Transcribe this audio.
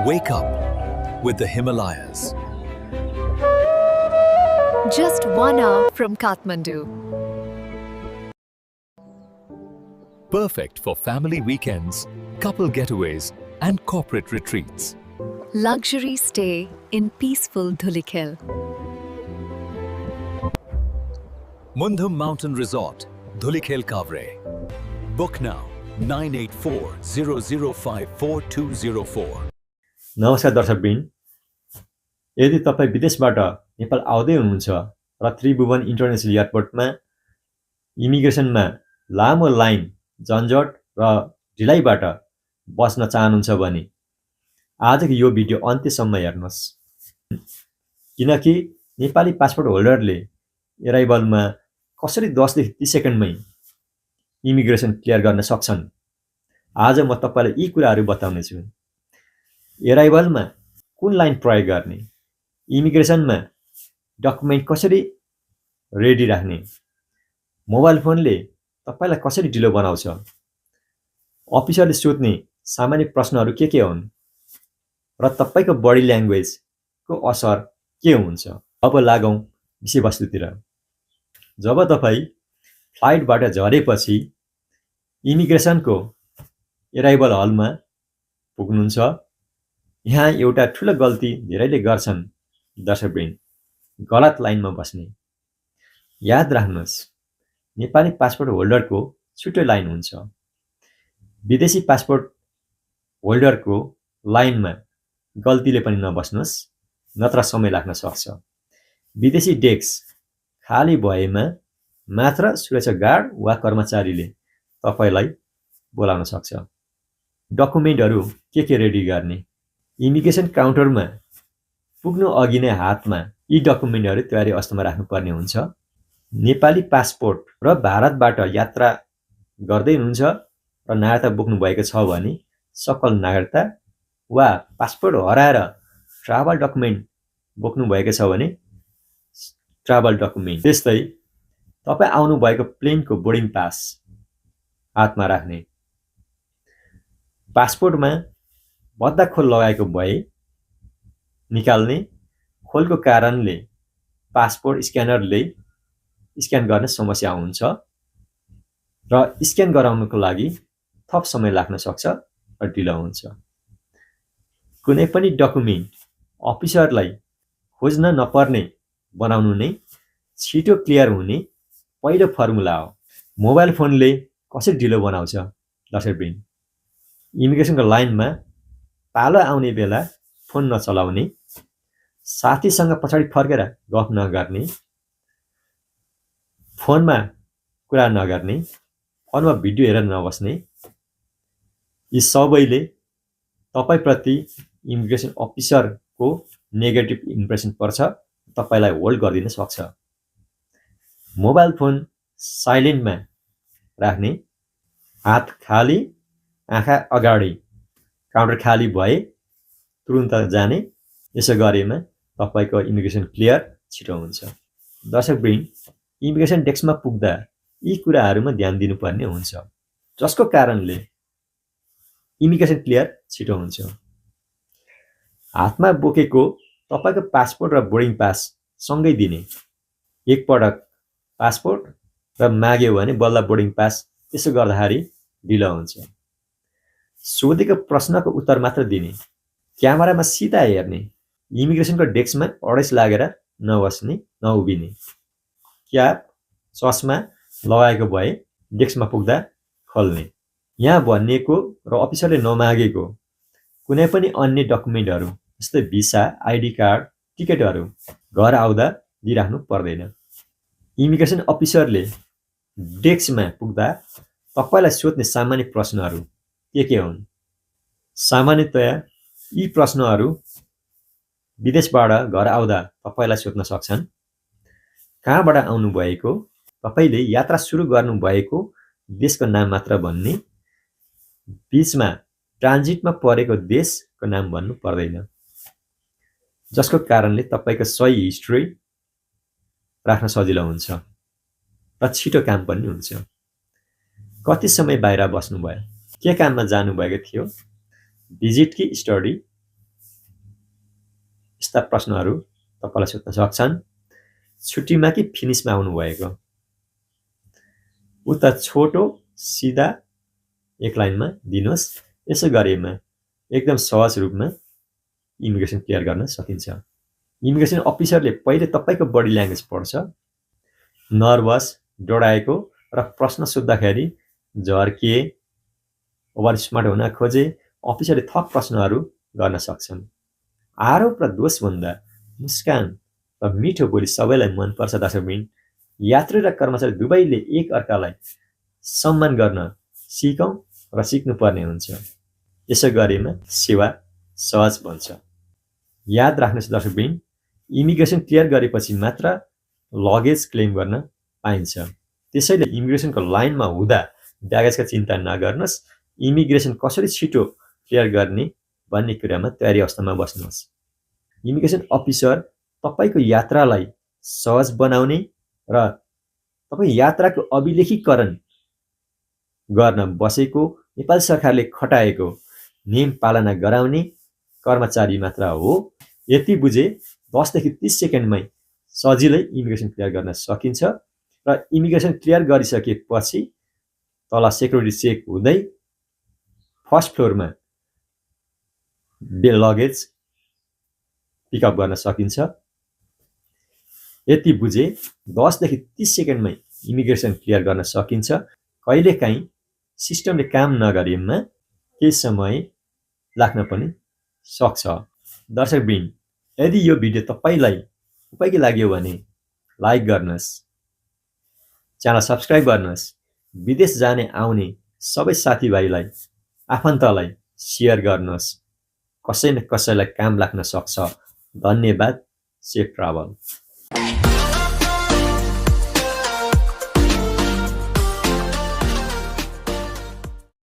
Wake up with the Himalayas. Just 1 hour from Kathmandu. Perfect for family weekends, couple getaways, and corporate retreats. Luxury stay in peaceful Dhulikhel. Mundhum Mountain Resort, Dhulikhel Kavre. Book now 9840054204. नमस्कार दर्शकवृन्द, यदि तपाईँ विदेशबाट नेपाल आउँदै हुनुहुन्छ र Tribhuvan international एयरपोर्टमा इमिग्रेसनमा लामो line, झन्झट र ढिलाइबाट बच्न चाहनुहुन्छ भने आजको यो भिडियो अन्त्यसम्म हेर्नुहोस्, किनकि नेपाली पासपोर्ट होल्डरले एराइभलमा कसरी 10 देखि 30 सेकेन्डमै इमिग्रेसन क्लियर गर्न सक्छन्। आज म तपाईलाई यी कुराहरू बताउने छु। एराइभलमा कुन लाइन प्रयोग गर्ने, इमिग्रेसनमा डकुमेन्ट कसरी रेडी राख्ने, मोबाइल फोनले तपाईलाई कसरी ढिलो बनाउँछ, अफिसरले सोध्ने सामान्य प्रश्नहरू के हुन् र तपाईको बडी ल्याङ्ग्वेजको असर के हुन्छ। अब लागौं विषयवस्तुतिर। जब तपाई फ्लाइटबाट झरेपछि इमिग्रेसनको एराइभल हलमा पुग्नुहुन्छ, यहाँ एउटा ठूलो गल्ती धेरैले गर्छन् दर्शकवृन्द, गलत लाइनमा बस्ने। याद राख्नुहोस्, नेपाली पासपोर्ट होल्डरको छुट्टै लाइन हुन्छ। विदेशी पासपोर्ट होल्डरको लाइनमा गल्तीले पनि नबस्नुहोस्, नत्र समय लाग्न सक्छ। विदेशी डेस्क खाली भएमा मात्र सुरक्षा गार्ड वा कर्मचारीले तपाईलाई बोलाउन सक्छ। डकुमेन्टहरू के रेडी गर्ने, इमिग्रेसन काउन्टरमा पुग्नु अघि नै हातमा यी डकुमेन्टहरू तयारी अवस्थामा राख्नुपर्ने हुन्छ। नेपाली पासपोर्ट र भारतबाट यात्रा गर्दै हुनुहुन्छ र नागरिकता बोक्नु भएको छ भने सकल नागरिकता, वा पासपोर्ट हराएर ट्राभल डकुमेन्ट बोक्नु भएको छ भने ट्राभल डकुमेन्ट। त्यस्तै तपाई आउनु भएको प्लेनको बोर्डिङ पास हातमा राख्ने। पासपोर्टमा बद्दा खोल लगाएको भए निकाल्ने। खोलको कारणले पासपोर्ट स्क्यानरले स्क्यान गर्ने समस्या हुन्छ र स्क्यान गराउनको लागि थप समय लाग्न सक्छ र ढिलो हुन्छ। कुनै पनि डकुमेन्ट अफिसरलाई खोज्न नपर्ने बनाउनु नै छिटो क्लियर हुने पहिलो फर्मुला हो। मोबाइल फोनले कसरी ढिलो बनाउँछ दर्शकवृन्द, इमिग्रेसनको लाइनमा पालो आउने बेला फोन नचलाउने, साथीसँग पछाडि फर्केर गफ नगर्ने, फोनमा कुरा नगर्ने, फोनमा भिडियो हेरेर नबस्ने, यी सबैले तपाईप्रति इमिग्रेसन अफिसरको नेगेटिभ इम्प्रेसन पर्छ, तपाईलाई होल्ड गरिदिन सक्छ। मोबाइल फोन साइलेन्टमा राख्ने, हात खाली, आँखा अगाडि, काउन्टर खाली भए तुरुन्त जाने। यसो गरेमा तपाईको इमिग्रेसन क्लियर छिटो हुन्छ। दर्शकवृन्द, इमिग्रेसन डेस्कमा पुग्दा यी कुराहरूमा ध्यान दिनुपर्ने हुन्छ, जसको कारणले इमिग्रेसन क्लियर छिटो हुन्छ। हातमा बोकेको तपाईको पासपोर्ट र बोर्डिङ पास सँगै दिने। एकपटक पासपोर्ट र माग्यो भने बल्ल बोर्डिङ पास, त्यसो गर्दाखेरि ढिलो हुन्छ। सोधेको प्रश्नको उत्तर मात्र दिने। क्यामेरामा सिधा हेर्ने। इमिग्रेसनको डेस्कमा अडेस लागेर नबस्ने, नउभिने। क्याप, चस्मा लगाएको भए डेस्कमा पुग्दा खोल्ने। यहाँ भनिएको र अफिसरले नमागेको कुनै पनि अन्य डकुमेन्टहरू जस्तै भिसा, आइडी कार्ड, टिकटहरू घर आउँदा दिइराख्नु पर्दैन। इमिग्रेसन अफिसरले डेस्कमा पुग्दा तपाईलाई सोध्ने सामान्य प्रश्नहरू के हुन्? सामान्यतया यी प्रश्नहरू विदेशबाट घर आउँदा तपाईलाई सोध्न सक्छन्। कहाँबाट आउनु भएको, तपाईले यात्रा सुरु गर्नु भएको देशको नाम मात्र भन्ने, बीचमा ट्रान्जिटमा परेको देशको नाम भन्नु पर्दैन, जसको कारणले तपाईको सही हिस्ट्री राख्न सजिलो हुन्छ र छिटो काम पनि हुन्छ। कति समय बाहिर बस्नुभयो, के काममा जानुभएको थियो, भिजिट कि स्टडी, यस्ता प्रश्नहरू तपाईलाई सोध्न सक्छन्। छुट्टीमा कि फिनिसमा आउनुभएको? उत्तर छोटो सिधा एक लाइनमा दिनुहोस्। यसो गरेमा एकदम सहज रूपमा इमिग्रेसन क्लियर गर्न सकिन्छ। इमिग्रेसन अफिसरले पहिले तपाईको बडी ल्याङ्ग्वेज पढ्छ। नर्भस, डराएको र प्रश्न सोद्धाखेरि झर्किए, ओभर स्मार्ट हुन खोजे, अफिसरले थप प्रश्नहरू गर्न सक्छन्। आरोप र दोषभन्दा मुस्कान र मिठो बोली सबैलाई मनपर्छ दर्शकवृन्द। यात्री र कर्मचारी दुवैले एक अर्कालाई सम्मान गर्न सिकौं र सिक्नुपर्ने हुन्छ। यसो गरेमा सेवा सहज बन्छ। याद राख्नुहोस् दर्शकवृन्द, इमिग्रेसन क्लियर गरेपछि मात्र लगेज क्लेम गर्न पाइन्छ। त्यसैले इमिग्रेसनको लाइनमा हुँदा ब्यागेजका चिन्ता नगर्नुहोस्। इमिग्रेसन कसरी छिटो क्लियर गर्ने भन्ने कुरामा तयारी अवस्थामा बस्नुहोस्। इमिग्रेसन अफिसर तपाईको यात्रालाई सहज बनाउने र तपाईको यात्राको अभिलेखीकरण गर्न बसेको नेपाल सरकारले खटाएको नियम पालना गराउने कर्मचारी मात्र हो। यति बुझे 10 देखि 30 सेकेन्डमै सजिलै इमिग्रेसन क्लियर गर्न सकिन्छ र इमिग्रेसन क्लियर गरिसकेपछि तल सेक्युरिटी चेक हुँदै फर्स्ट फ्लोरमा लगेज पिकअप गर्न सकिन्छ। यति बुझे 10 देखि 30 सेकेन्डमै इमिग्रेसन क्लियर गर्न सकिन्छ। कहिलेकाहीँ सिस्टमले काम नगरेमा केही समय लाग्न पनि सक्छ। दर्शकवृन्द, यदि यो भिडियो तपाईलाई उपयोगी लाग्यो भने लाइक गर्नुहोस्, च्यानल सब्स्क्राइब गर्नुहोस्, विदेश जाने आउने सबै साथीभाइलाई आफन्तलाई शेयर गर्नुहोस्। कसै न कसैलाई काम लाग्न सक्छ। धन्यवाद। Safe travel.